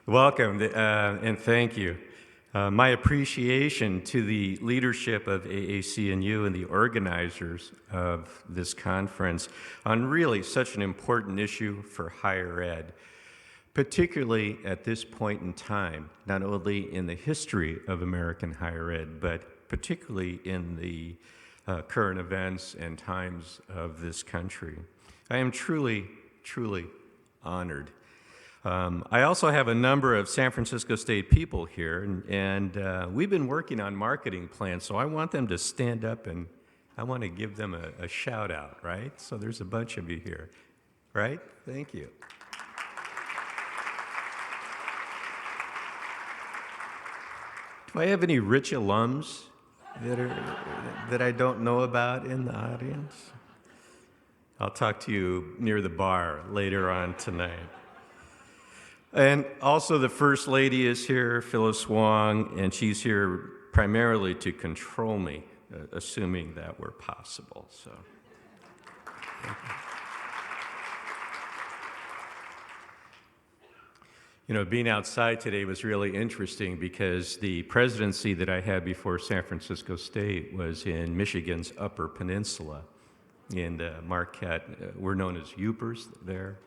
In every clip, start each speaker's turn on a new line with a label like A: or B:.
A: Welcome, and thank you. My appreciation to the leadership of AAC&U and the organizers of this conference on really such an important issue for higher ed, particularly at this point in time, not only in the history of American higher ed, but particularly in the current events and times of this country. I am truly, truly honored. I also have a number of San Francisco State people here, and we've been working on marketing plans, so I want them to stand up and I want to give them a shout out, right? So there's a bunch of you here, right? Thank you. Do I have any rich alums that I don't know about in the audience? I'll talk to you near the bar later on tonight. And also the First Lady is here, Phyllis Wong, and she's here primarily to control me, assuming that were possible. So, you know, being outside today was really interesting because the presidency that I had before San Francisco State was in Michigan's Upper Peninsula, in Marquette. We're known as Yoopers there.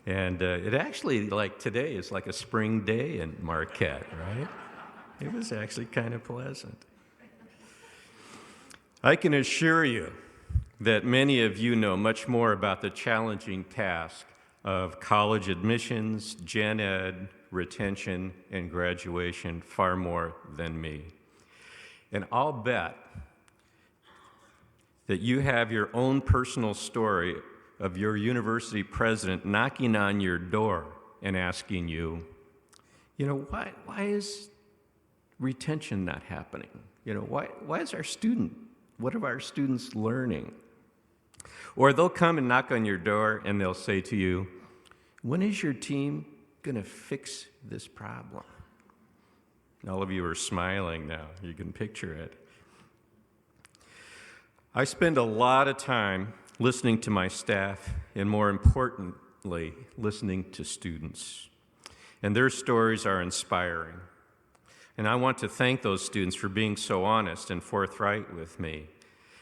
A: And it actually, like today, is like a spring day in Marquette, right? It was actually kind of pleasant. I can assure you that many of you know much more about the challenging task of college admissions, gen ed, retention, and graduation far more than me. And I'll bet that you have your own personal story of your university president knocking on your door and asking you, you know, why is retention not happening? You know, why is what are our students learning? Or they'll come and knock on your door and they'll say to you, when is your team gonna fix this problem? And all of you are smiling now, you can picture it. I spend a lot of time listening to my staff, and more importantly, listening to students. And their stories are inspiring. And I want to thank those students for being so honest and forthright with me.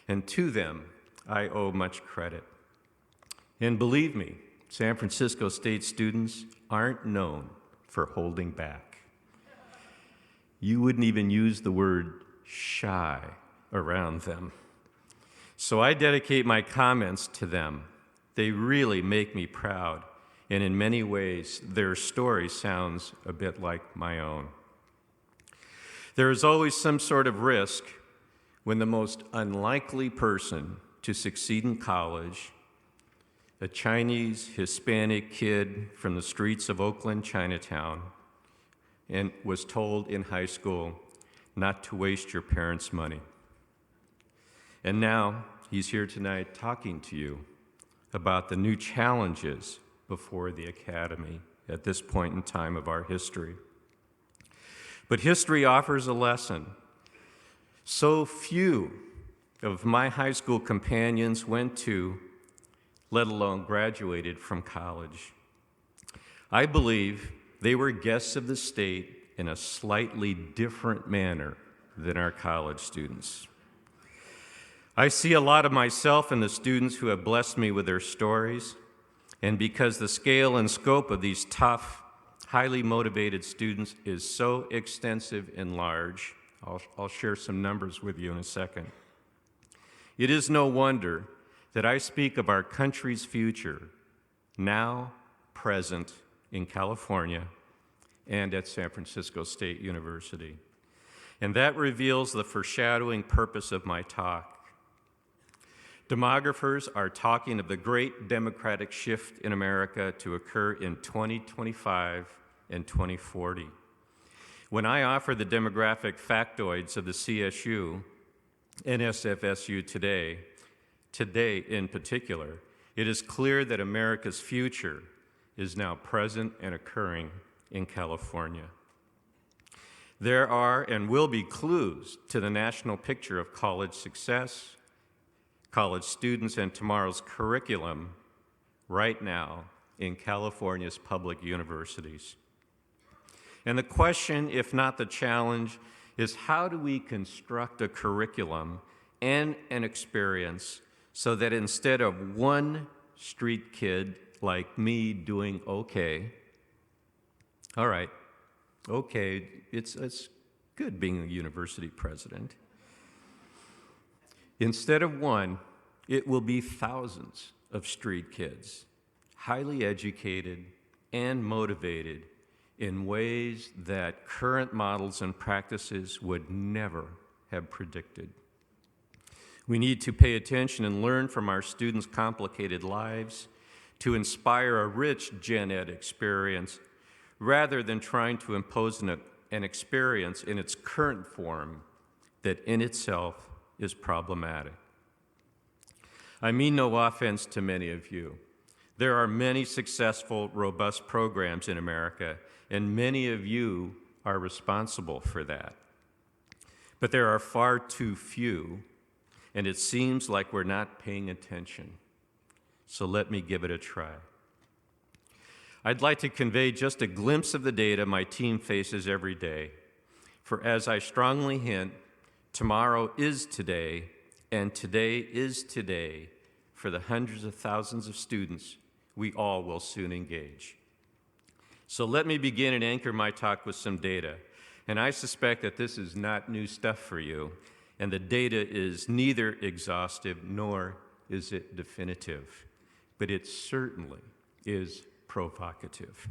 A: And to them, I owe much credit. And believe me, San Francisco State students aren't known for holding back. You wouldn't even use the word shy around them. So I dedicate my comments to them. They really make me proud, and in many ways, their story sounds a bit like my own. There is always some sort of risk when the most unlikely person to succeed in college, a Chinese Hispanic kid from the streets of Oakland, Chinatown, and was told in high school not to waste your parents' money. And now, he's here tonight talking to you about the new challenges before the academy at this point in time of our history. But history offers a lesson. So few of my high school companions went to, let alone graduated from college. I believe they were guests of the state in a slightly different manner than our college students. I see a lot of myself in the students who have blessed me with their stories, and because the scale and scope of these tough, highly motivated students is so extensive and large, I'll share some numbers with you in a second. It is no wonder that I speak of our country's future, now present in California and at San Francisco State University. And that reveals the foreshadowing purpose of my talk. Demographers are talking of the great democratic shift in America to occur in 2025 and 2040. When I offer the demographic factoids of the CSU and SFSU today in particular, it is clear that America's future is now present and occurring in California. There are and will be clues to the national picture of college success, college students, and tomorrow's curriculum right now in California's public universities. And the question, if not the challenge, is how do we construct a curriculum and an experience so that instead of one street kid like me doing okay, all right, okay, it's good being a university president. Instead of one, it will be thousands of street kids, highly educated and motivated in ways that current models and practices would never have predicted. We need to pay attention and learn from our students' complicated lives to inspire a rich gen ed experience rather than trying to impose an experience in its current form that in itself is problematic. I mean no offense to many of you. There are many successful, robust programs in America, and many of you are responsible for that. But there are far too few, and it seems like we're not paying attention. So let me give it a try. I'd like to convey just a glimpse of the data my team faces every day. For as I strongly hint, tomorrow is today, and today is today for the hundreds of thousands of students we all will soon engage. So let me begin and anchor my talk with some data. And I suspect that this is not new stuff for you, and the data is neither exhaustive nor is it definitive, but it certainly is provocative.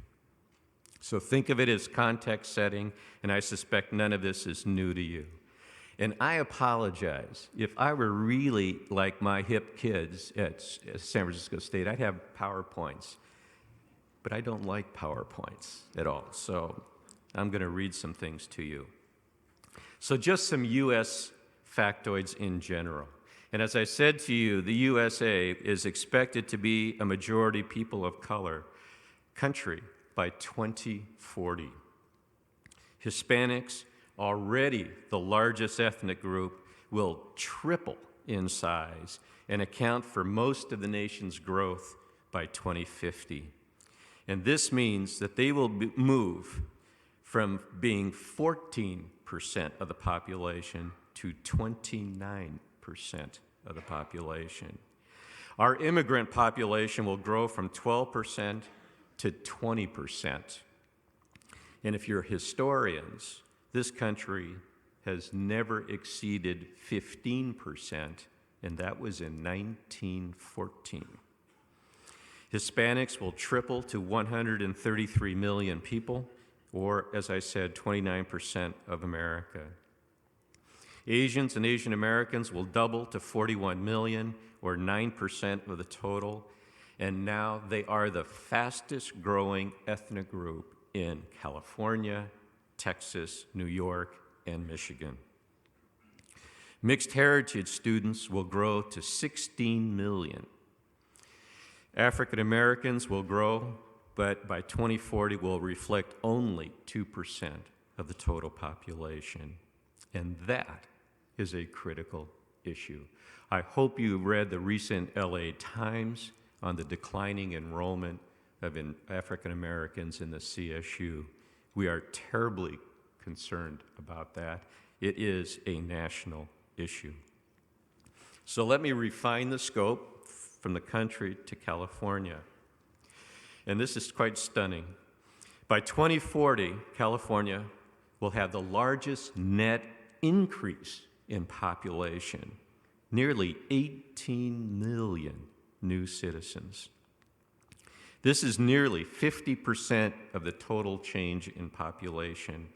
A: So think of it as context setting, and I suspect none of this is new to you. And I apologize. If I were really like my hip kids at San Francisco State, I'd have PowerPoints. But I don't like PowerPoints at all, so I'm going to read some things to you. So just some U.S. factoids in general. And as I said to you, the USA is expected to be a majority people of color country by 2040. Hispanics, already the largest ethnic group, will triple in size and account for most of the nation's growth by 2050. And this means that they will move from being 14% of the population to 29% of the population. Our immigrant population will grow from 12% to 20%. And if you're historians, this country has never exceeded 15%, and that was in 1914. Hispanics will triple to 133 million people, or, as I said, 29% of America. Asians and Asian Americans will double to 41 million, or 9% of the total, and now they are the fastest growing ethnic group in California, Texas, New York, and Michigan. Mixed heritage students will grow to 16 million. African Americans will grow, but by 2040 will reflect only 2% of the total population. And that is a critical issue. I hope you read the recent LA Times on the declining enrollment of African Americans in the CSU. We are terribly concerned about that. It is a national issue. So let me refine the scope from the country to California. And this is quite stunning. By 2040, California will have the largest net increase in population, nearly 18 million new citizens. This is nearly 50% of the total change in population,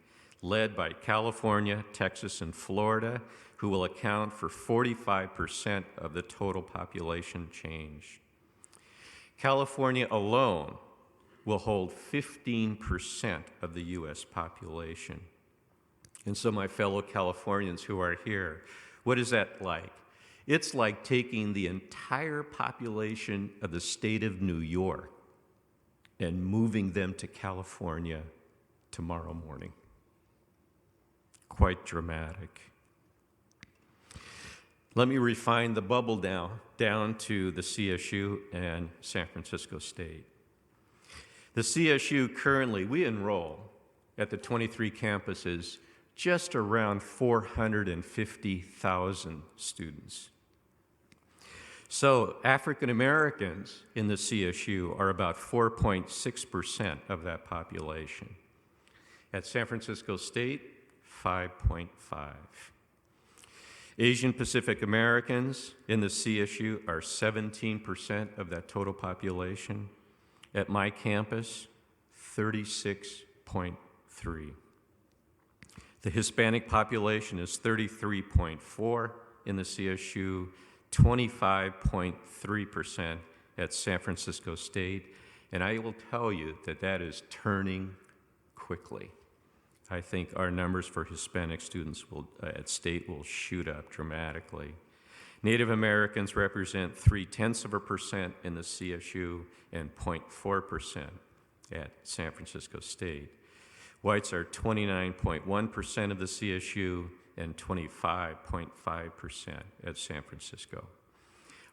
A: led by California, Texas, and Florida, who will account for 45% of the total population change. California alone will hold 15% of the U.S. population. And so my fellow Californians who are here, what is that like? It's like taking the entire population of the state of New York and moving them to California tomorrow morning. Quite dramatic. Let me refine the bubble down to the CSU and San Francisco State. The CSU currently, we enroll at the 23 campuses, just around 450,000 students. So African Americans in the CSU are about 4.6% of that population. At San Francisco State, 5.5. Asian Pacific Americans in the CSU are 17% of that total population. At my campus, 36.3. The Hispanic population is 33.4 in the CSU, 25.3% at San Francisco State, and I will tell you that that is turning quickly. I think our numbers for Hispanic students at State will shoot up dramatically. Native Americans represent 0.3% in the CSU and 0.4% at San Francisco State. Whites are 29.1% of the CSU and 25.5% at San Francisco.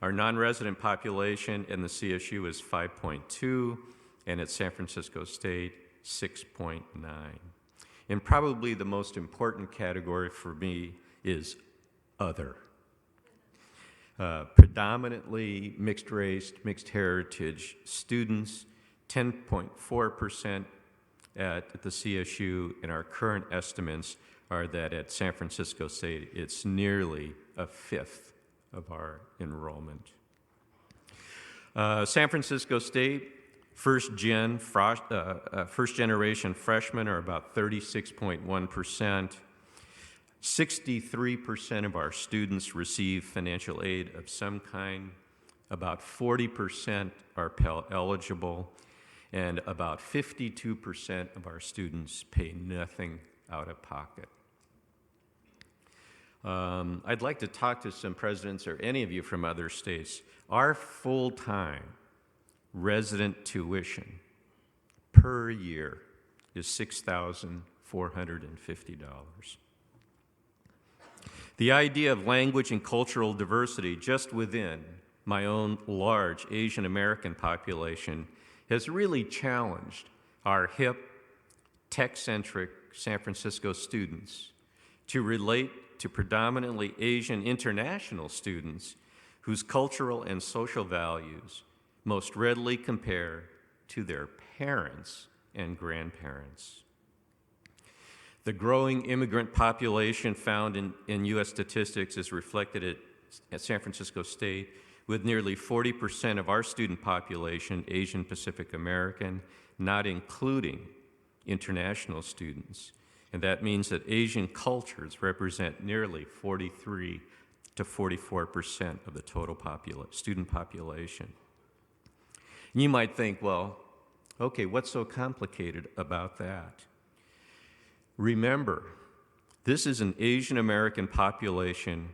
A: Our non-resident population in the CSU is 5.2, and at San Francisco State, 6.9. And probably the most important category for me is other. Predominantly mixed race, mixed heritage students, 10.4% at the CSU, and our current estimates are that at San Francisco State, it's nearly a fifth of our enrollment. San Francisco State, first generation freshmen are about 36.1%. 63% of our students receive financial aid of some kind. About 40% are Pell eligible, and about 52% of our students pay nothing out of pocket. I'd like to talk to some presidents or any of you from other states. Our full-time resident tuition per year is $6,450. The idea of language and cultural diversity just within my own large Asian American population has really challenged our hip, tech-centric San Francisco students to relate to predominantly Asian international students whose cultural and social values most readily compare to their parents and grandparents. The growing immigrant population found in U.S. statistics is reflected at San Francisco State, with nearly 40% of our student population Asian Pacific American, not including international students. And that means that Asian cultures represent nearly 43 to 44% of the total student population. And you might think, well, okay, what's so complicated about that? Remember, this is an Asian American population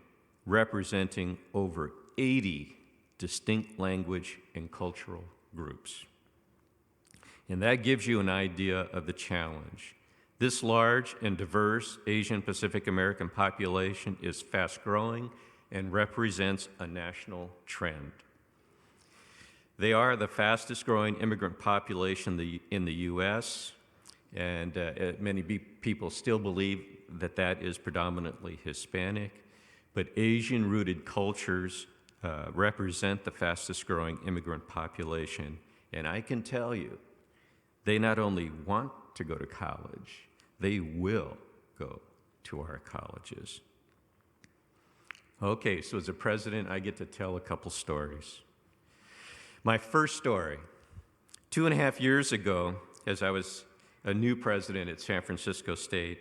A: representing over 80 distinct language and cultural groups. And that gives you an idea of the challenge. This large and diverse Asian Pacific American population is fast-growing and represents a national trend. They are the fastest-growing immigrant population in the U.S., and many people still believe that that is predominantly Hispanic, but Asian-rooted cultures represent the fastest-growing immigrant population, and I can tell you, they not only want to go to college, they will go to our colleges. Okay, so as a president, I get to tell a couple stories. My first story, 2.5 years ago, as I was a new president at San Francisco State,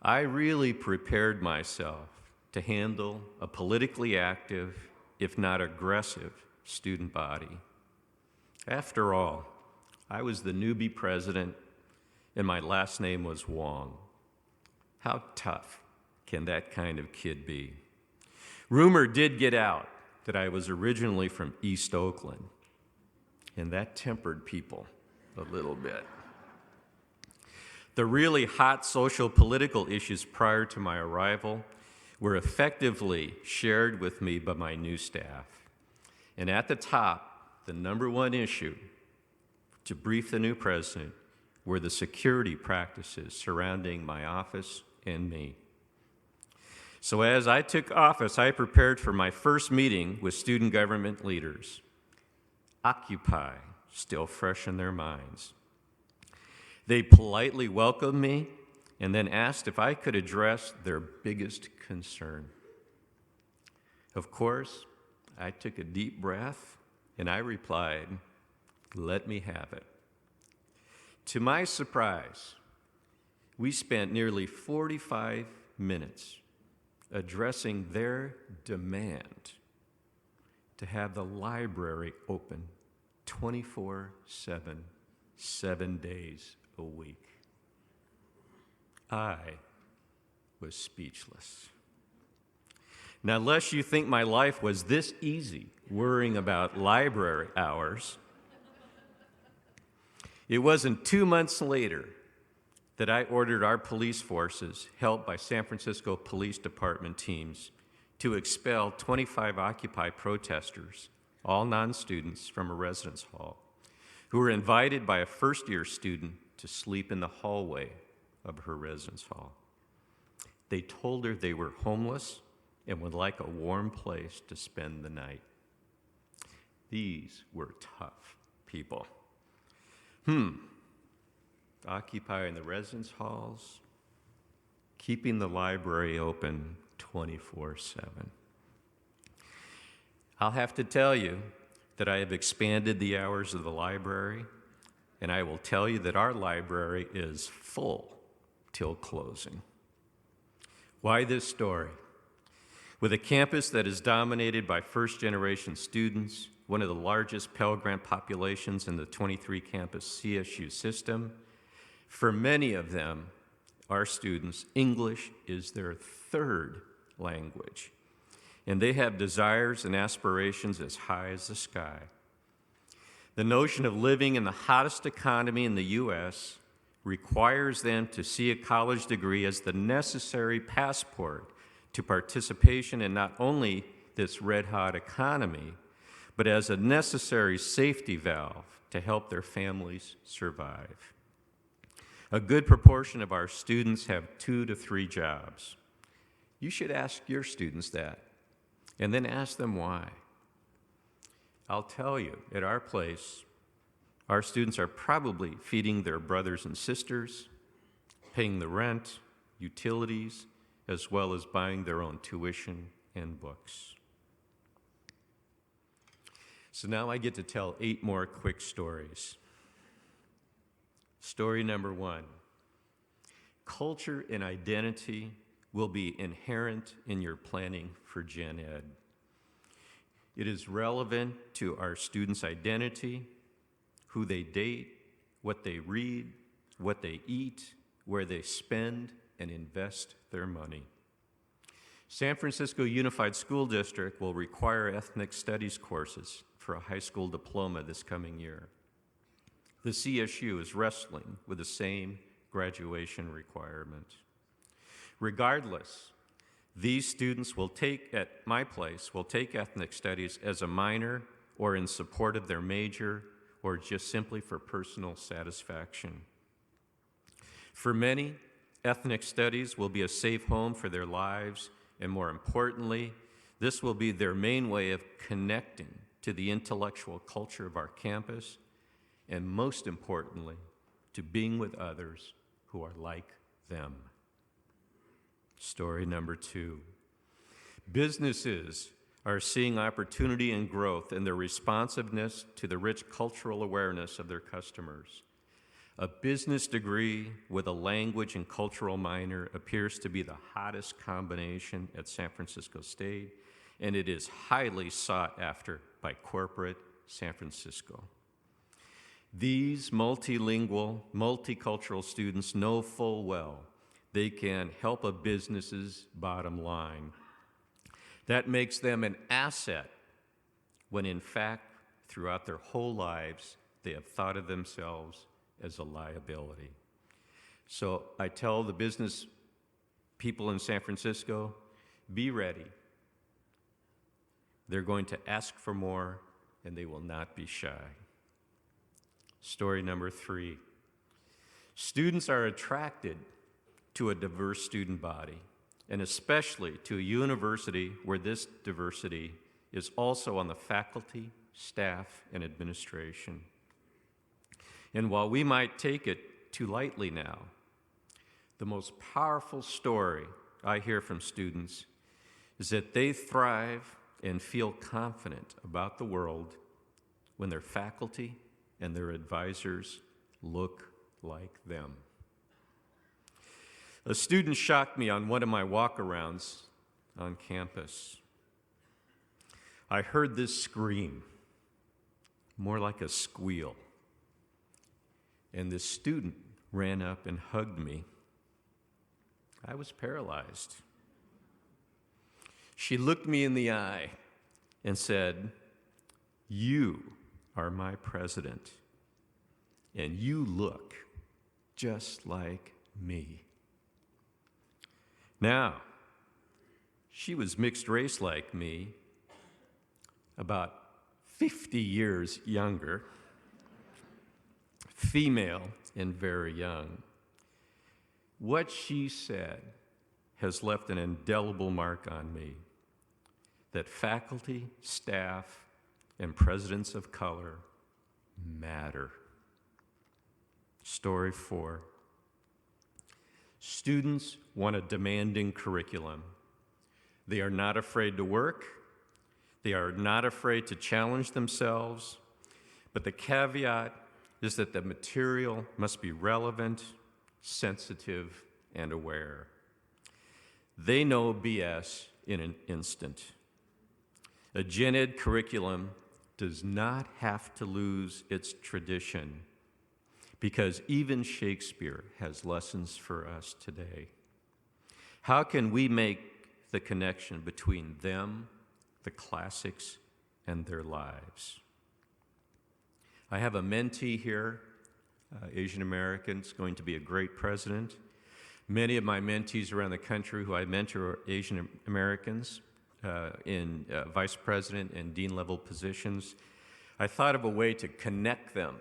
A: I really prepared myself to handle a politically active, if not aggressive, student body. After all, I was the newbie president, and my last name was Wong. How tough can that kind of kid be? Rumor did get out that I was originally from East Oakland, and that tempered people a little bit. The really hot social political issues prior to my arrival were effectively shared with me by my new staff. And at the top, the number one issue to brief the new president were the security practices surrounding my office and me. So as I took office, I prepared for my first meeting with student government leaders. Occupy, still fresh in their minds. They politely welcomed me and then asked if I could address their biggest concern. Of course, I took a deep breath and I replied, "Let me have it." To my surprise, we spent nearly 45 minutes addressing their demand to have the library open 24/7, 7 days a week. I was speechless. Now, lest you think my life was this easy, worrying about library hours, it wasn't 2 months later that I ordered our police forces, helped by San Francisco Police Department teams, to expel 25 Occupy protesters, all non-students, from a residence hall, who were invited by a first-year student to sleep in the hallway of her residence hall. They told her they were homeless and would like a warm place to spend the night. These were tough people. Occupying the residence halls, keeping the library open 24/7. I'll have to tell you that I have expanded the hours of the library, and I will tell you that our library is full till closing. Why this story? With a campus that is dominated by first-generation students, one of the largest Pell Grant populations in the 23-campus CSU system, for many of them, our students, English is their third language, and they have desires and aspirations as high as the sky. The notion of living in the hottest economy in the U.S. requires them to see a college degree as the necessary passport to participation in not only this red-hot economy, but as a necessary safety valve to help their families survive. A good proportion of our students have 2 to 3 jobs. You should ask your students that, and then ask them why. I'll tell you, at our place, our students are probably feeding their brothers and sisters, paying the rent, utilities, as well as buying their own tuition and books. So now I get to tell 8 more quick stories. Story number 1. Culture and identity will be inherent in your planning for Gen Ed. It is relevant to our students' identity, who they date, what they read, what they eat, where they spend and invest their money. San Francisco Unified School District will require ethnic studies courses for a high school diploma this coming year. The CSU is wrestling with the same graduation requirement. Regardless, these students will take, at my place, will take ethnic studies as a minor or in support of their major or just simply for personal satisfaction. For many, ethnic studies will be a safe home for their lives, and more importantly, this will be their main way of connecting to the intellectual culture of our campus, and most importantly, to being with others who are like them. Story number 2. Businesses are seeing opportunity and growth in their responsiveness to the rich cultural awareness of their customers. A business degree with a language and cultural minor appears to be the hottest combination at San Francisco State, and it is highly sought after by corporate San Francisco. These multilingual, multicultural students know full well they can help a business's bottom line. That makes them an asset when in fact, throughout their whole lives, they have thought of themselves as a liability. So I tell the business people in San Francisco, be ready. They're going to ask for more, and they will not be shy. Story number 3. Students are attracted to a diverse student body, and especially to a university where this diversity is also on the faculty, staff, and administration. And while we might take it too lightly now, the most powerful story I hear from students is that they thrive and feel confident about the world when their faculty and their advisors look like them. A student shocked me on one of my walk-arounds on campus. I heard this scream, more like a squeal, and this student ran up and hugged me. I was paralyzed. She looked me in the eye and said, "You are my president, and you look just like me." Now, she was mixed race like me, about 50 years younger, female and very young. What she said has left an indelible mark on me, that faculty, staff, and presidents of color matter. Story 4. Students want a demanding curriculum. They are not afraid to work. They are not afraid to challenge themselves. But the caveat is that the material must be relevant, sensitive, and aware. They know BS in an instant. A gen ed curriculum does not have to lose its tradition, because even Shakespeare has lessons for us today. How can we make the connection between them, the classics, and their lives? I have a mentee here, Asian American, is going to be a great president. Many of my mentees around the country who I mentor are Asian Americans in vice president and dean level positions. I thought of a way to connect them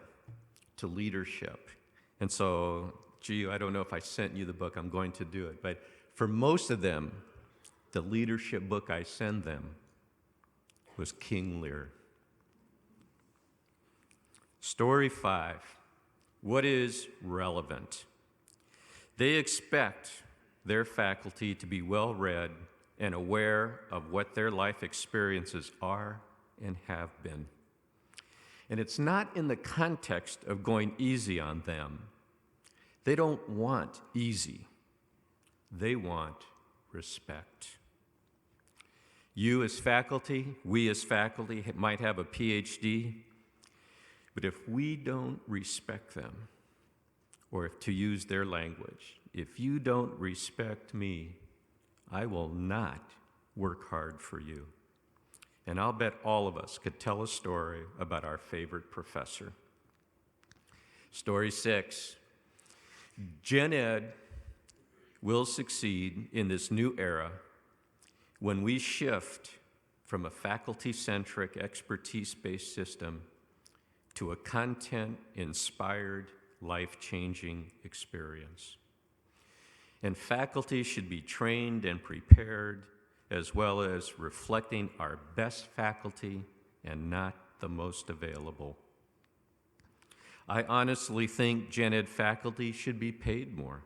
A: to leadership. And so, I don't know if I sent you the book, I'm going to do it. But for most of them, the leadership book I send them was King Lear. Story 5, what is relevant? They expect their faculty to be well-read and aware of what their life experiences are and have been. And it's not in the context of going easy on them. They don't want easy. They want respect. You as faculty, we as faculty might have a PhD, but if we don't respect them, or if to use their language, if you don't respect me, I will not work hard for you. And I'll bet all of us could tell a story about our favorite professor. Story 6, Gen Ed will succeed in this new era when we shift from a faculty-centric, expertise-based system to a content-inspired, life-changing experience. And faculty should be trained and prepared, as well as reflecting our best faculty and not the most available. I honestly think Gen Ed faculty should be paid more.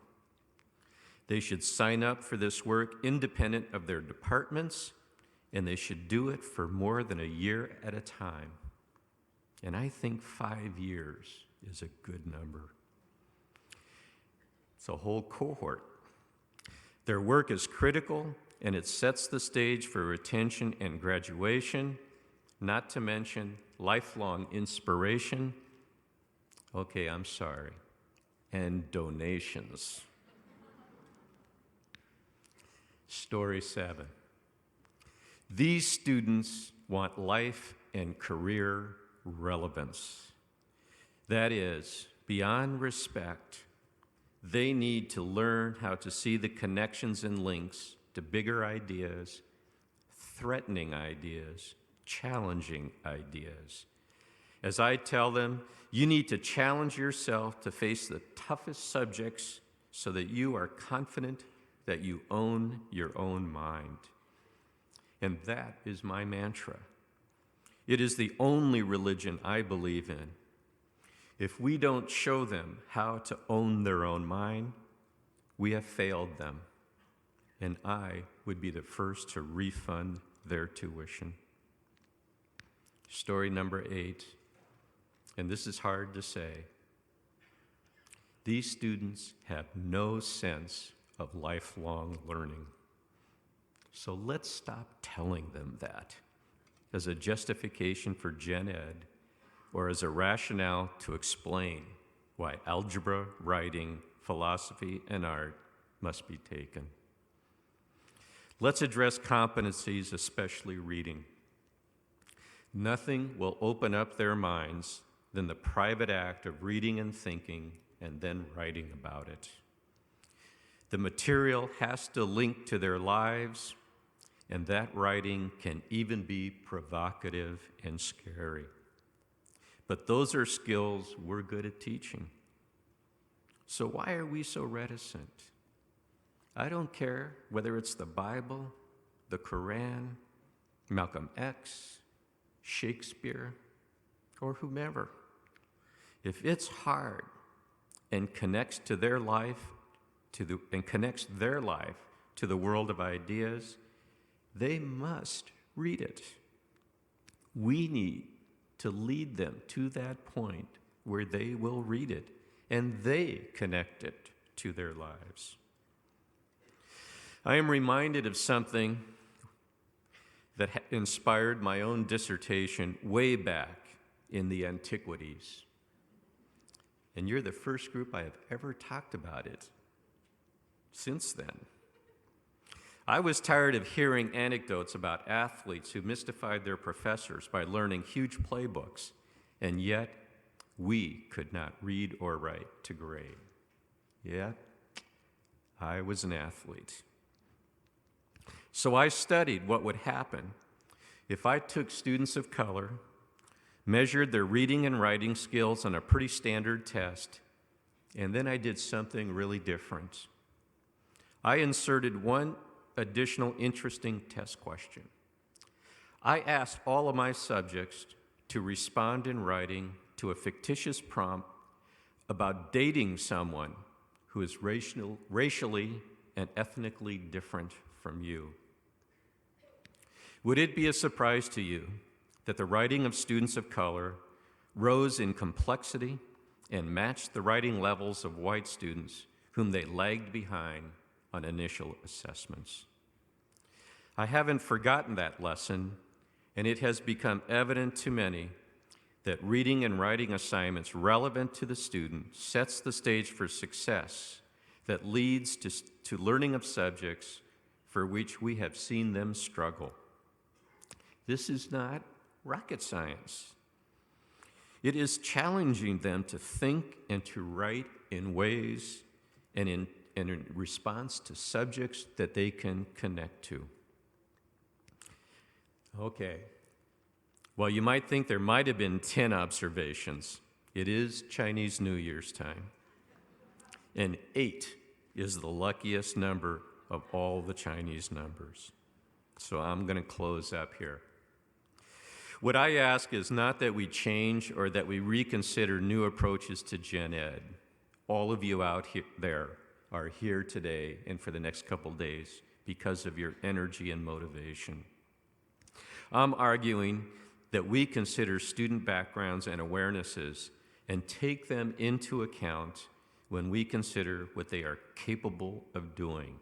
A: They should sign up for this work independent of their departments, and they should do it for more than a year at a time. And I think 5 years is a good number. It's a whole cohort. Their work is critical, and it sets the stage for retention and graduation, not to mention lifelong inspiration. Okay, I'm sorry. And donations. Story 7. These students want life and career relevance. That is, beyond respect, they need to learn how to see the connections and links to bigger ideas, threatening ideas, challenging ideas. as I tell them, you need to challenge yourself to face the toughest subjects so that you are confident that you own your own mind. And that is my mantra. It is the only religion I believe in. If we don't show them how to own their own mind, we have failed them. And I would be the first to refund their tuition. Story number 8, and this is hard to say. These students have no sense of lifelong learning. So let's stop telling them that as a justification for Gen Ed or as a rationale to explain why algebra, writing, philosophy, and art must be taken. Let's address competencies, especially reading. Nothing will open up their minds than the private act of reading and thinking and then writing about it. The material has to link to their lives, and that writing can even be provocative and scary. But those are skills we're good at teaching. So why are we so reticent? I don't care whether it's the Bible, the Quran, Malcolm X, Shakespeare, or whomever. If it's hard and connects to their life, connects their life to the world of ideas, they must read it. We need to lead them to that point where they will read it and they connect it to their lives. I am reminded of something that inspired my own dissertation way back in the antiquities. And you're the first group I have ever talked about it since then. I was tired of hearing anecdotes about athletes who mystified their professors by learning huge playbooks, and yet we could not read or write to grade. Yet I was an athlete. So I studied what would happen if I took students of color, measured their reading and writing skills on a pretty standard test, and then I did something really different. I inserted one additional interesting test question. I asked all of my subjects to respond in writing to a fictitious prompt about dating someone who is racially and ethnically different from you. Would it be a surprise to you that the writing of students of color rose in complexity and matched the writing levels of white students whom they lagged behind on initial assessments? I haven't forgotten that lesson, and it has become evident to many that reading and writing assignments relevant to the student sets the stage for success that leads to learning of subjects for which we have seen them struggle. This is not rocket science. It is challenging them to think and to write in ways and in response to subjects that they can connect to. Okay. Well, you might think there might have been 10 observations. It is Chinese New Year's time. And 8 is the luckiest number of all the Chinese numbers. So I'm going to close up here. What I ask is not that we change or that we reconsider new approaches to Gen Ed. All of you out there are here today and for the next couple days because of your energy and motivation. I'm arguing that we consider student backgrounds and awarenesses and take them into account when we consider what they are capable of doing.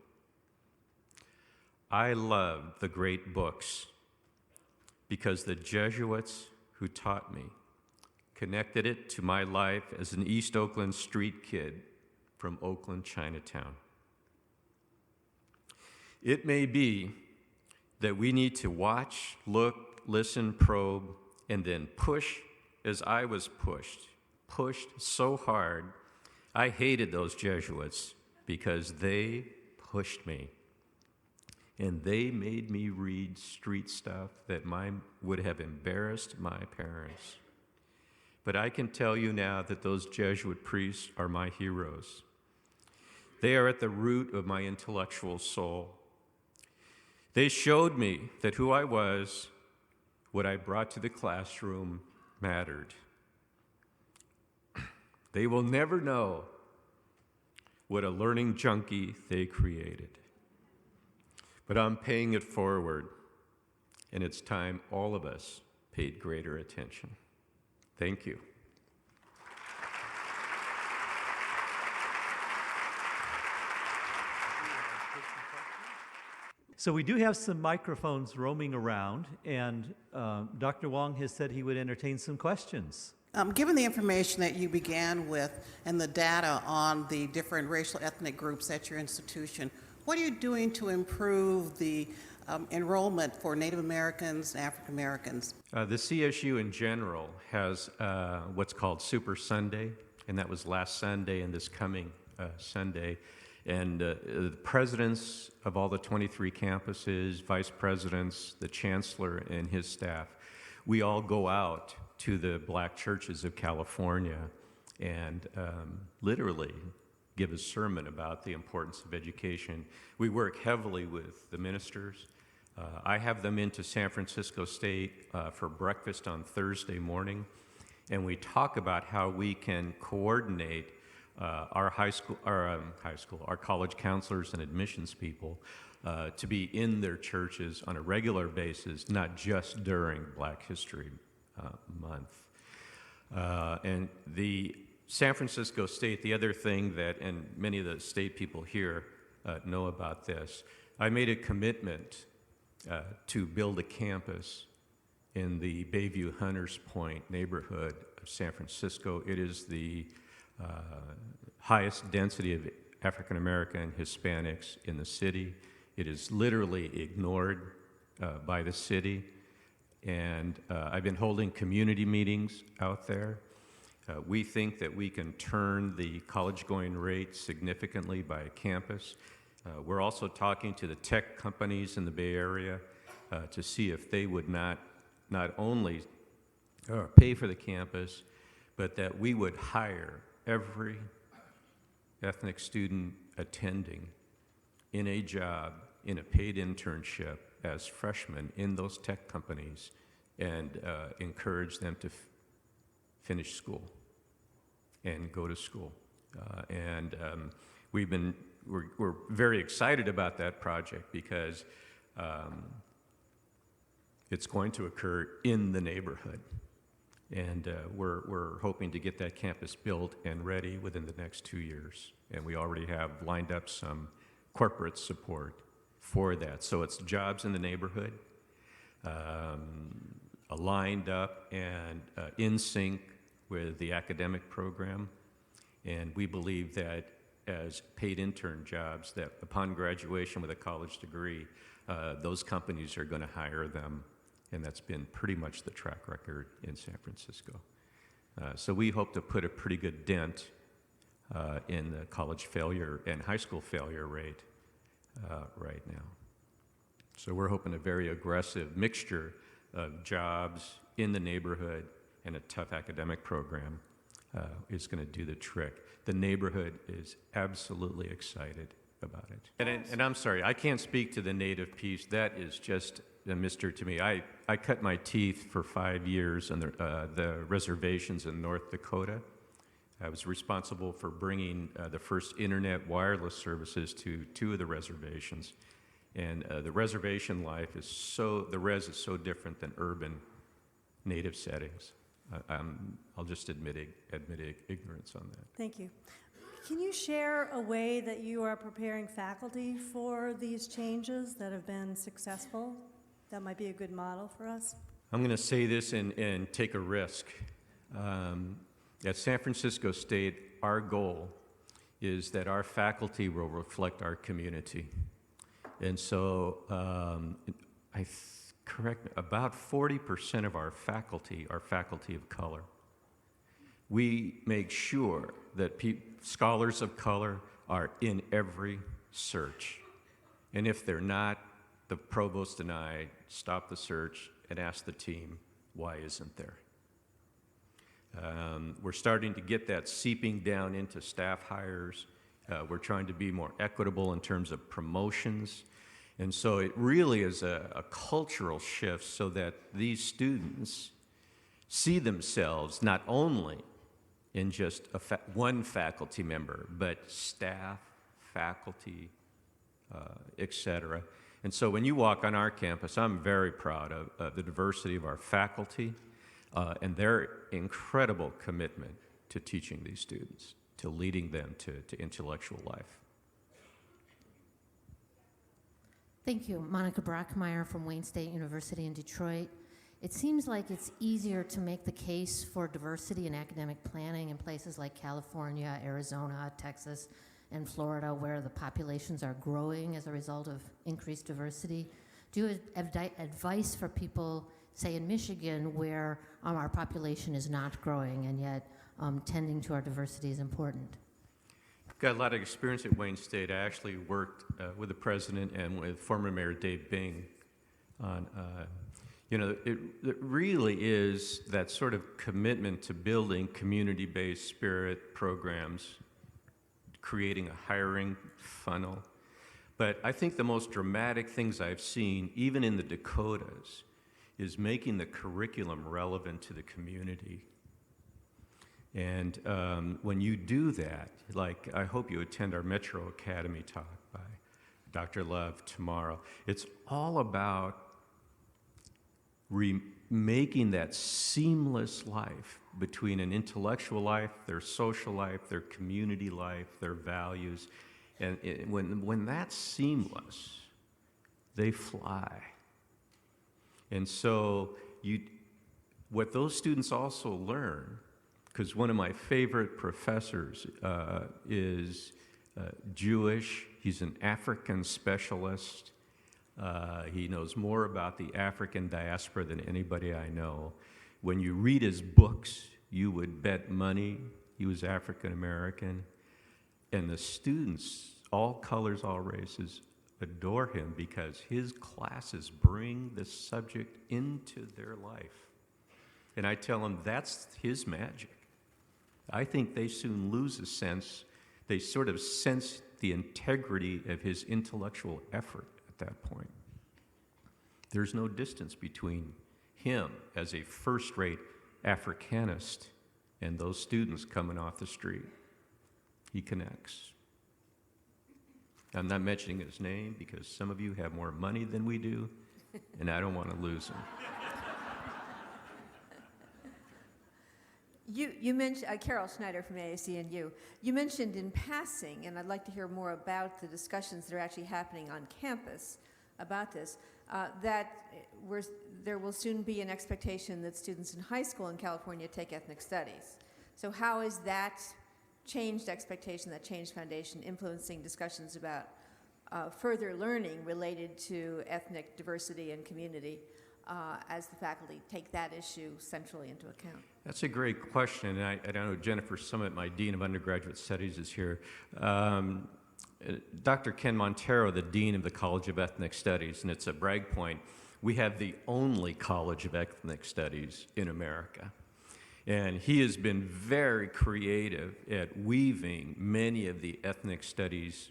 A: I love the great books because the Jesuits who taught me connected it to my life as an East Oakland street kid from Oakland, Chinatown. It may be that we need to watch, look, listen, probe, and then push as I was pushed so hard. I hated those Jesuits because they pushed me. And they made me read street stuff that would have embarrassed my parents. but I can tell you now that those Jesuit priests are my heroes. They are at the root of my intellectual soul. They showed me that who I was, what I brought to the classroom, mattered. They will never know what a learning junkie they created. But I'm paying it forward, and it's time all of us paid greater attention. Thank you.
B: So we do have some microphones roaming around, and Dr. Wong has said he would entertain some questions.
C: Given the information that you began with and the data on the different racial ethnic groups at your institution, what are you doing to improve the enrollment for Native Americans and African Americans?
A: The CSU in general has what's called Super Sunday, and that was last Sunday and this coming Sunday. And the presidents of all the 23 campuses, vice presidents, the chancellor and his staff, we all go out to the black churches of California and literally give a sermon about the importance of education. We work heavily with the ministers. I have them into San Francisco State for breakfast on Thursday morning, and we talk about how we can coordinate our college counselors and admissions people to be in their churches on a regular basis, not just during Black History Month. And the San Francisco State, the other thing that, and many of the state people here know about this, I made a commitment to build a campus in the Bayview Hunters Point neighborhood of San Francisco. It is the highest density of African American Hispanics in the city. It is literally ignored by the city. And I've been holding community meetings out there. We think that we can turn the college-going rate significantly by a campus. We're also talking to the tech companies in the Bay Area to see if they would not only pay for the campus, but that we would hire every ethnic student attending in a job, in a paid internship as freshmen in those tech companies and encourage them to finish school and go to school. We're very excited about that project because it's going to occur in the neighborhood. And we're hoping to get that campus built and ready within the next 2 years. And we already have lined up some corporate support for that. So it's jobs in the neighborhood, aligned up and in sync with the academic program. And we believe that as paid intern jobs, that upon graduation with a college degree, those companies are going to hire them. And that's been pretty much the track record in San Francisco. So we hope to put a pretty good dent in the college failure and high school failure rate right now. So we're hoping a very aggressive mixture of jobs in the neighborhood and a tough academic program is going to do the trick. The neighborhood is absolutely excited about it. And I'm sorry, I can't speak to the Native piece. That is just a mystery to me. I cut my teeth for 5 years on the reservations in North Dakota. I was responsible for bringing the first internet wireless services to 2 of the reservations. And the reservation life is the res is so different than urban Native settings. I'll just admit ignorance on that.
D: Thank you. Can you share a way that you are preparing faculty for these changes that have been successful? That might be a good model for us.
A: I'm going to say this and take a risk. At San Francisco State, our goal is that our faculty will reflect our community. And so about 40% of our faculty are faculty of color. We make sure that scholars of color are in every search. And if they're not, the provost and I stop the search and ask the team, why isn't there? We're starting to get that seeping down into staff hires. We're trying to be more equitable in terms of promotions. And so it really is a cultural shift so that these students see themselves not only in just one faculty member, but staff, faculty, et cetera. And so when you walk on our campus, I'm very proud of the diversity of our faculty and their incredible commitment to teaching these students, to leading them to intellectual life.
E: Thank you. Monica Brockmeyer from Wayne State University in Detroit. It seems like it's easier to make the case for diversity in academic planning in places like California, Arizona, Texas, and Florida, where the populations are growing as a result of increased diversity. Do you have advice for people, say in Michigan, where our population is not growing and yet tending to our diversity is important?
A: I've got a lot of experience at Wayne State. I actually worked with the president and with former Mayor Dave Bing on, it really is that sort of commitment to building community-based spirit programs, creating a hiring funnel. But I think the most dramatic things I've seen, even in the Dakotas, is making the curriculum relevant to the community. And when you do that, like I hope you attend our Metro Academy talk by Dr. Love tomorrow, it's all about making that seamless life between an intellectual life, their social life, their community life, their values. And when that's seamless, they fly. And so what those students also learn, because one of my favorite professors is Jewish, he's an African specialist. He knows more about the African diaspora than anybody I know. When you read his books, you would bet money he was African American. And the students, all colors, all races, adore him because his classes bring the subject into their life. And I tell them that's his magic. I think they soon lose a sense, they sort of sense the integrity of his intellectual effort at that point. There's no distance between him as a first-rate Africanist and those students coming off the street. He connects. I'm not mentioning his name because some of you have more money than we do, and I don't want to lose him.
F: You mentioned, Carol Schneider from AAC&U, you mentioned in passing, and I'd like to hear more about the discussions that are actually happening on campus about this, that there will soon be an expectation that students in high school in California take ethnic studies. So how is that changed expectation, that changed foundation, influencing discussions about further learning related to ethnic diversity and community as the faculty take that issue centrally into account? That's
A: a great question, and I know Jennifer Summit, my Dean of Undergraduate Studies, is here. Dr. Ken Montero, the Dean of the College of Ethnic Studies, and it's a brag point, we have the only College of Ethnic Studies in America. And he has been very creative at weaving many of the ethnic studies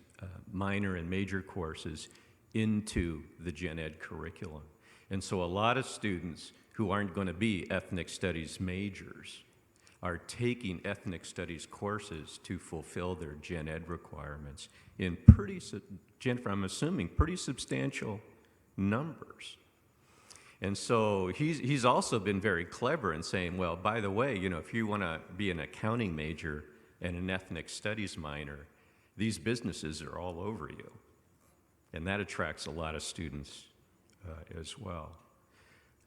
A: minor and major courses into the gen ed curriculum. And so a lot of students who aren't going to be ethnic studies majors are taking ethnic studies courses to fulfill their gen ed requirements in Jennifer, I'm assuming, pretty substantial numbers. And so he's also been very clever in saying, well, by the way, if you want to be an accounting major and an ethnic studies minor, these businesses are all over you. And that attracts a lot of students as well.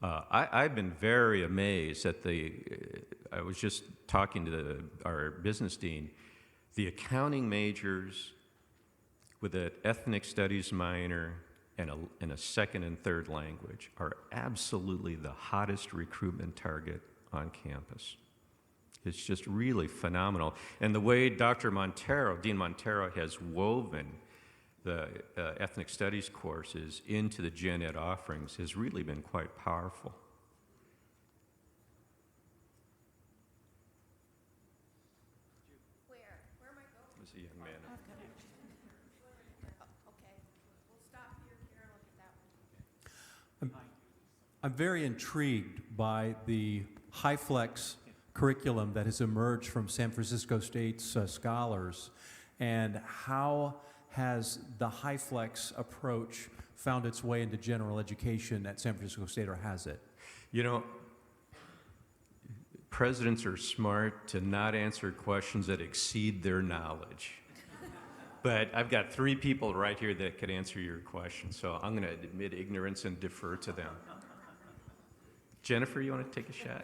A: I've been very amazed at I was just talking to our business dean, the accounting majors with an ethnic studies minor and a second and third language are absolutely the hottest recruitment target on campus. It's just really phenomenal. And the way Dean Montero, has woven the ethnic studies courses into the gen ed offerings has really been quite powerful.
G: I'm very intrigued by the high-flex curriculum that has emerged from San Francisco State's scholars, and how has the high-flex approach found its way into general education at San Francisco State, or has it?
A: You know, presidents are smart to not answer questions that exceed their knowledge. But I've got 3 people right here that could answer your question, so I'm going to admit ignorance and defer to them. Jennifer, you want to take a shot?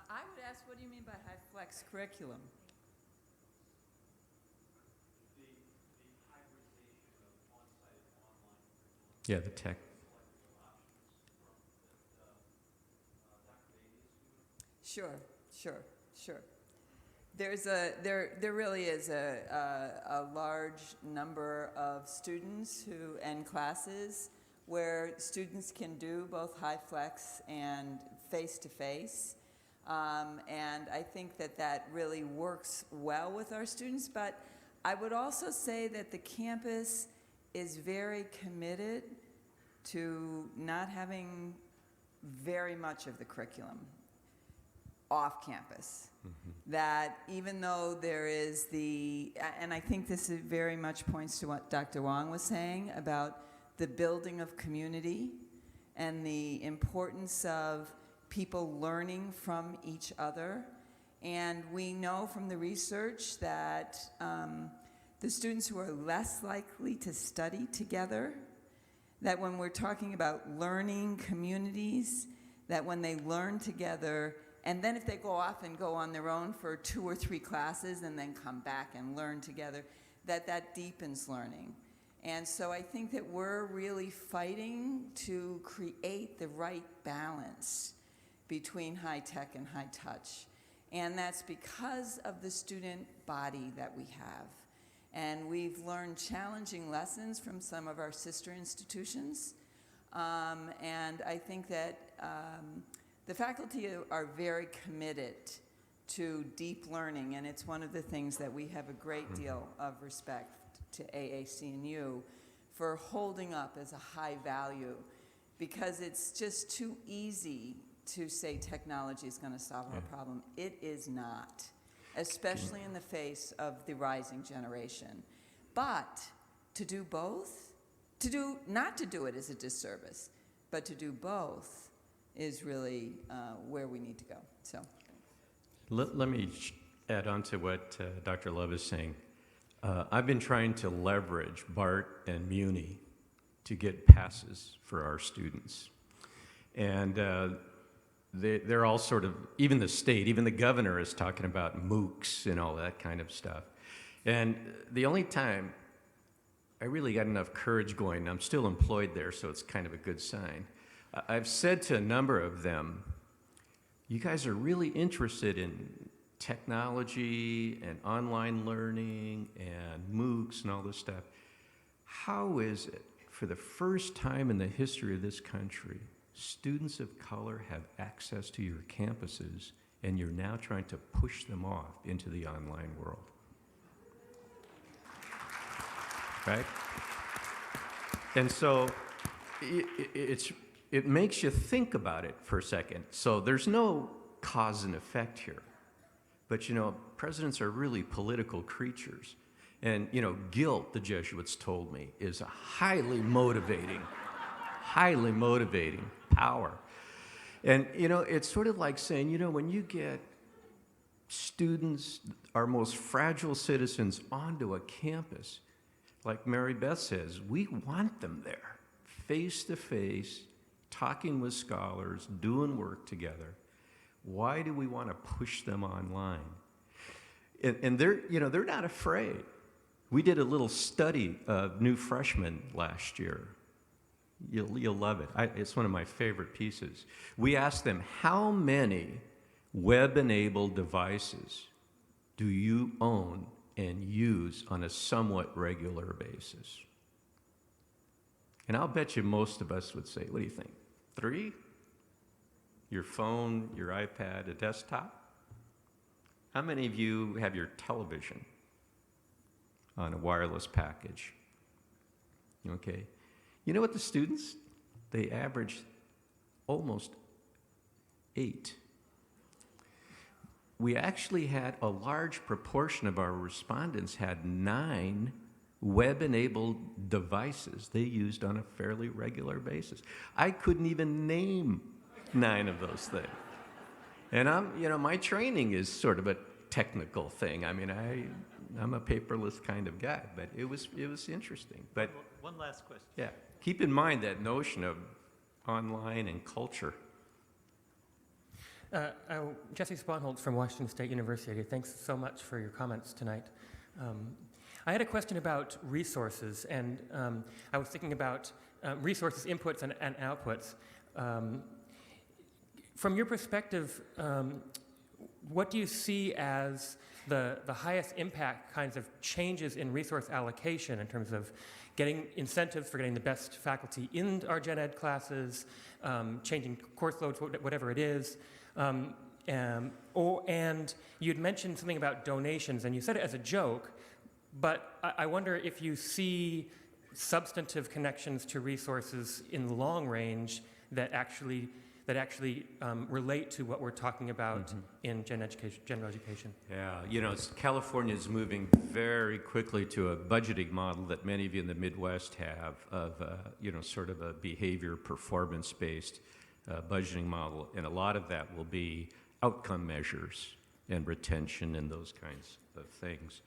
H: I would ask, what do you mean by high flex curriculum?
A: Yeah, the tech.
H: Sure. There really is a large number of students and classes where students can do both high flex and face-to-face. And I think that really works well with our students. But I would also say that the campus is very committed to not having very much of the curriculum off campus. Mm-hmm. That even though there is and I think this very much points to what Dr. Wong was saying about the building of community and the importance of people learning from each other. And we know from the research that the students who are less likely to study together, that when we're talking about learning communities, that when they learn together, and then if they go off and go on their own for 2 or 3 classes and then come back and learn together, that deepens learning. And so I think that we're really fighting to create the right balance between high tech and high touch. And that's because of the student body that we have. And we've learned challenging lessons from some of our sister institutions. And I think that the faculty are very committed to deep learning, and it's one of the things that we have a great deal of respect to AAC&U for holding up as a high value, because it's just too easy to say technology is going to solve our problem. It is not, especially in the face of the rising generation. But to do both, not to do it is a disservice, but to do both is really where we need to go. So,
A: Let me add on to what Dr. Love is saying. I've been trying to leverage BART and Muni to get passes for our students. And they're all sort of, even the state, even the governor is talking about MOOCs and all that kind of stuff. And the only time I really got enough courage going, I'm still employed there, so it's kind of a good sign. I've said to a number of them, you guys are really interested in technology and online learning and MOOCs and all this stuff. How is it, for the first time in the history of this country, students of color have access to your campuses, and you're now trying to push them off into the online world? Right? And so it makes you think about it for a second. So there's no cause and effect here. But, presidents are really political creatures. And, guilt, the Jesuits told me, is a highly motivating power. And, it's sort of like saying, when you get students, our most fragile citizens, onto a campus, like Mary Beth says, we want them there, face to face, talking with scholars, doing work together. Why do we want to push them online? And they're not afraid. We did a little study of new freshmen last year. You'll love it. It's one of my favorite pieces. We asked them, how many web-enabled devices do you own and use on a somewhat regular basis? And I'll bet you most of us would say, what do you think? 3? Your phone, your iPad, a desktop? How many of you have your television on a wireless package? Okay. You know what the students They averaged almost 8. We actually had a large proportion of our respondents had 9 web-enabled devices they used on a fairly regular basis. I couldn't even name 9 of those things. And my training is sort of a technical thing. I mean, I'm a paperless kind of guy, but it was interesting. But
B: One last question.
A: yeah, keep in mind that notion of online and culture.
I: Jesse Sponholtz from Washington State University. Thanks so much for your comments tonight. I had a question about resources, and I was thinking about resources, inputs, and outputs. From your perspective, what do you see as the highest impact kinds of changes in resource allocation in terms of getting incentives for getting the best faculty in our gen ed classes, changing course loads, whatever it is? And you'd mentioned something about donations, and you said it as a joke, but I wonder if you see substantive connections to resources in the long range that actually relate to what we're talking about in general education.
A: Yeah, California is moving very quickly to a budgeting model that many of you in the Midwest have of, sort of a behavior performance-based budgeting model, and a lot of that will be outcome measures and retention and those kinds of things.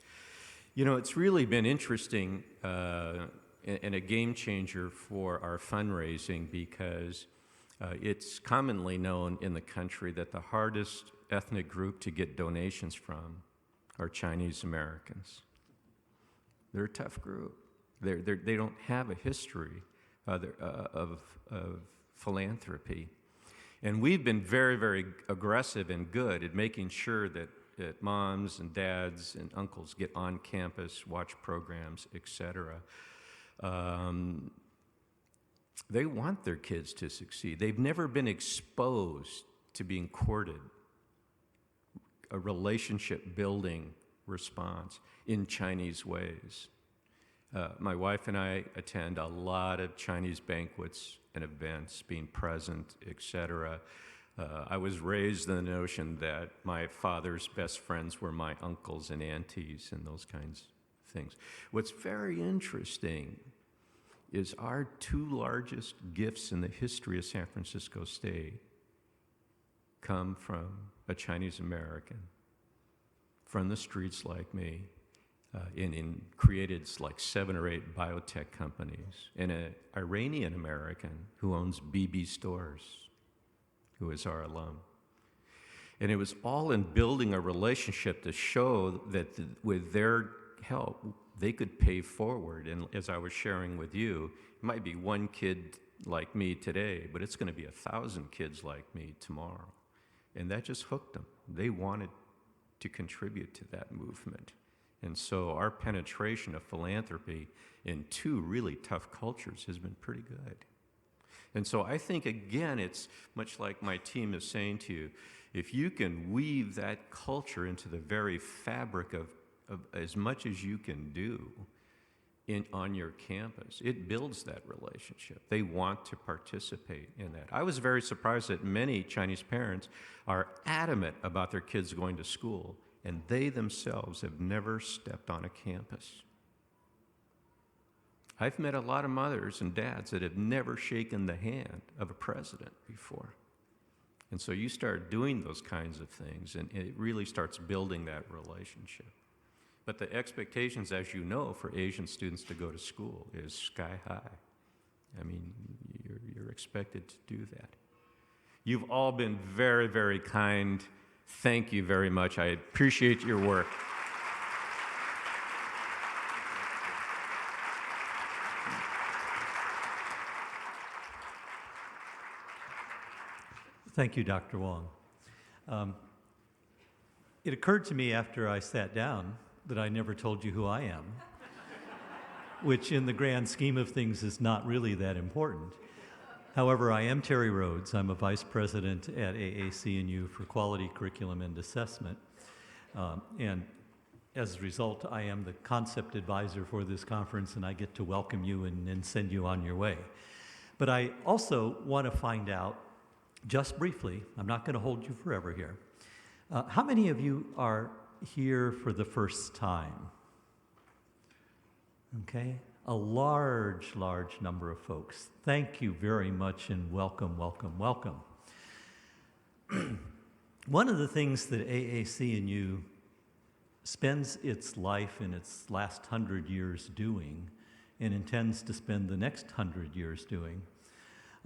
A: It's really been interesting and a game changer for our fundraising because it's commonly known in the country that the hardest ethnic group to get donations from are Chinese Americans. They're a tough group. They don't have a history of philanthropy. And we've been very, very aggressive and good at making sure that moms and dads and uncles get on campus, watch programs, etc. They want their kids to succeed. They've never been exposed to being courted, a relationship-building response in Chinese ways. My wife and I attend a lot of Chinese banquets and events, being present, etc. I was raised in the notion that my father's best friends were my uncles and aunties and those kinds of things. What's very interesting is our 2 largest gifts in the history of San Francisco State come from a Chinese American from the streets like me, and created like 7 or 8 biotech companies, and an Iranian American who owns BB Stores, who is our alum. And it was all in building a relationship to show that with their help, they could pay forward. And as I was sharing with you, it might be 1 kid like me today, but it's going to be 1,000 kids like me tomorrow. And that just hooked them. They wanted to contribute to that movement. And so our penetration of philanthropy in 2 really tough cultures has been pretty good. And so I think, again, it's much like my team is saying to you, if you can weave that culture into the very fabric of as much as you can do on your campus, it builds that relationship. They want to participate in that. I was very surprised that many Chinese parents are adamant about their kids going to school, and they themselves have never stepped on a campus. I've met a lot of mothers and dads that have never shaken the hand of a president before. And so you start doing those kinds of things, and it really starts building that relationship. But the expectations, as you know, for Asian students to go to school is sky high. I mean, you're expected to do that. You've all been very, very kind. Thank you very much. I appreciate your work.
B: Thank you, Dr. Wong. It occurred to me after I sat down that I never told you who I am, which in the grand scheme of things is not really that important. However, I am Terry Rhodes. I'm a vice president at AAC&U for Quality Curriculum and Assessment. And as a result, I am the concept advisor for this conference, and I get to welcome you and send you on your way. But I also want to find out, just briefly, I'm not going to hold you forever here, how many of you are here for the first time? Okay, a large number of folks. Thank you very much and welcome, welcome, welcome. One of the things that AAC&U spends its life in its last 100 years doing, and intends to spend the next 100 years doing,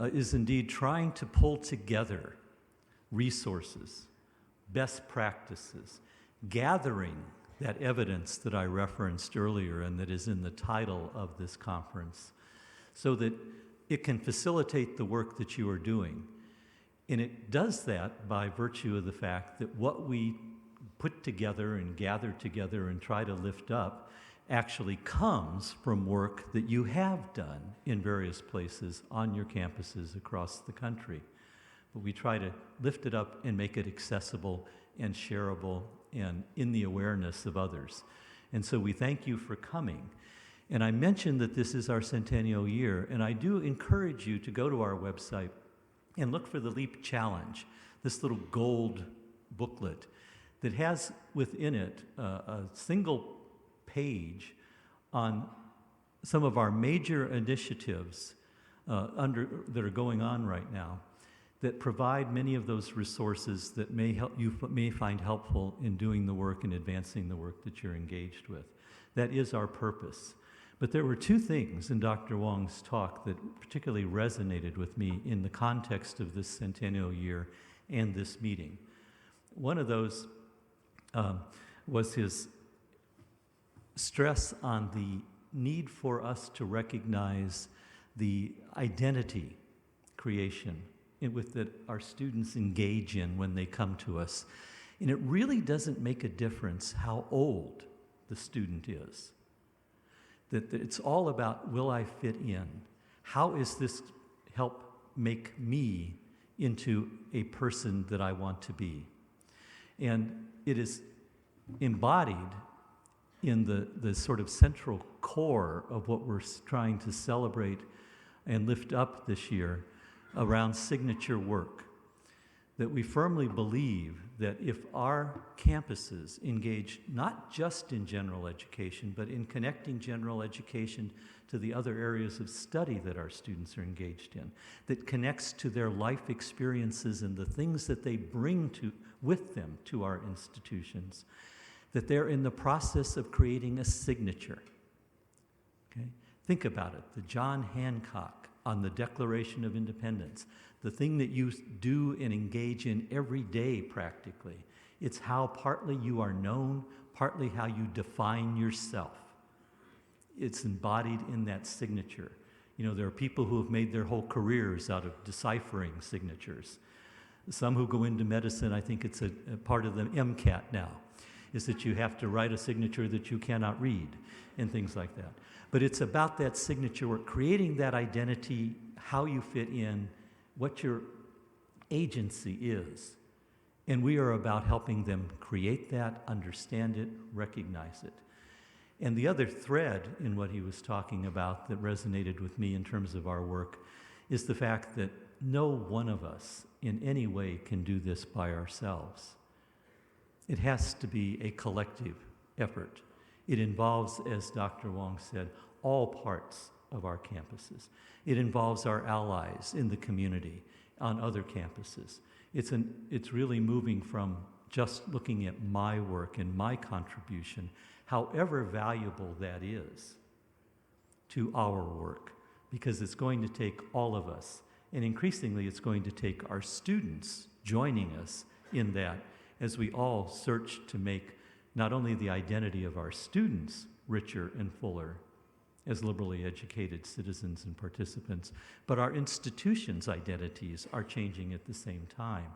B: is indeed trying to pull together resources, best practices, gathering that evidence that I referenced earlier and that is in the title of this conference, so that it can facilitate the work that you are doing. And it does that by virtue of the fact that what we put together and gather together and try to lift up actually comes from work that you have done in various places on your campuses across the country. But we try to lift it up and make it accessible and shareable and in the awareness of others. And so we thank you for coming. And I mentioned that this is our centennial year, and I do encourage you to go to our website and look for the LEAP Challenge, this little gold booklet that has within it a single page on some of our major initiatives that are going on right now that provide many of those resources that you may find helpful in doing the work and advancing the work that you're engaged with. That is our purpose. But there were two things in Dr. Wong's talk that particularly resonated with me in the context of this centennial year and this meeting. One of those was his stress on the need for us to recognize the identity creation that our students engage in when they come to us. And it really doesn't make a difference how old the student is. That it's all about, will I fit in? How is this help make me into a person that I want to be? And it is embodied in the sort of central core of what we're trying to celebrate and lift up this year around signature work. That we firmly believe that if our campuses engage not just in general education, but in connecting general education to the other areas of study that our students are engaged in, that connects to their life experiences and the things that they bring with them to our institutions, that they're in the process of creating a signature. Okay? Think about it, the John Hancock on the Declaration of Independence, the thing that you do and engage in every day practically. It's how partly you are known, partly how you define yourself. It's embodied in that signature. You know, there are people who have made their whole careers out of deciphering signatures. Some who go into medicine, I think it's a part of the MCAT now, is that you have to write a signature that you cannot read and things like that. But it's about that signature work, creating that identity, how you fit in, what your agency is. And we are about helping them create that, understand it, recognize it. And the other thread in what he was talking about that resonated with me in terms of our work is the fact that no one of us in any way can do this by ourselves. It has to be a collective effort. It involves, as Dr. Wong said, all parts of our campuses. It involves our allies in the community on other campuses. It's really moving from just looking at my work and my contribution, however valuable that is, to our work, because it's going to take all of us. And increasingly, it's going to take our students joining us in that as we all search to make not only the identity of our students richer and fuller as liberally educated citizens and participants, but our institutions' identities are changing at the same time.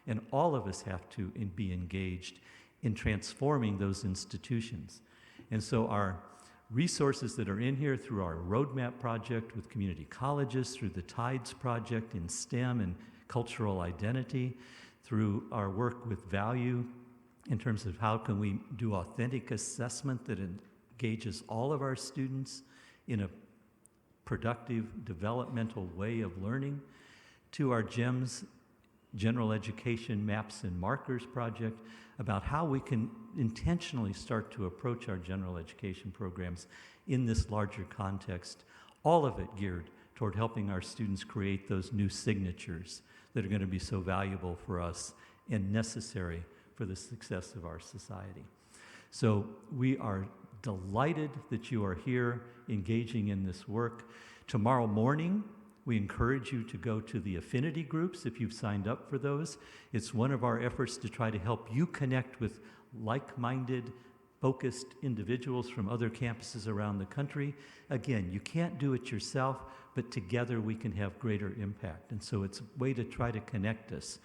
B: And all of us have to be engaged in transforming those institutions. And so our resources that are in here through our roadmap project with community colleges, through the TIDES project in STEM and cultural identity, through our work with value in terms of how can we do authentic assessment that engages all of our students in a productive, developmental way of learning, to our GEMS, General Education Maps and Markers project, about how we can intentionally start to approach our general education programs in this larger context, all of it geared toward helping our students create those new signatures that are going to be so valuable for us and necessary for the success of our society. So we are delighted that you are here engaging in this work. Tomorrow morning, we encourage you to go to the affinity groups if you've signed up for those. It's one of our efforts to try to help you connect with like-minded, focused individuals from other campuses around the country. Again, you can't do it yourself, but together we can have greater impact. And so it's a way to try to connect us.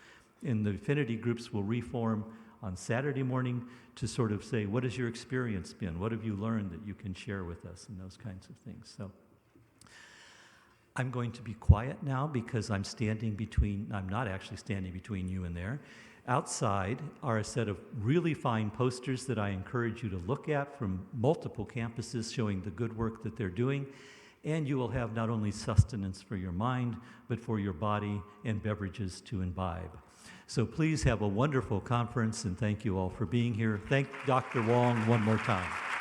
B: And the affinity groups will reform on Saturday morning to sort of say, what has your experience been? What have you learned that you can share with us, and those kinds of things. So I'm going to be quiet now because I'm not actually standing between you and there. Outside are a set of really fine posters that I encourage you to look at from multiple campuses showing the good work that they're doing. And you will have not only sustenance for your mind, but for your body and beverages to imbibe. So please have a wonderful conference, and thank you all for being here. Thank Dr. Wong one more time.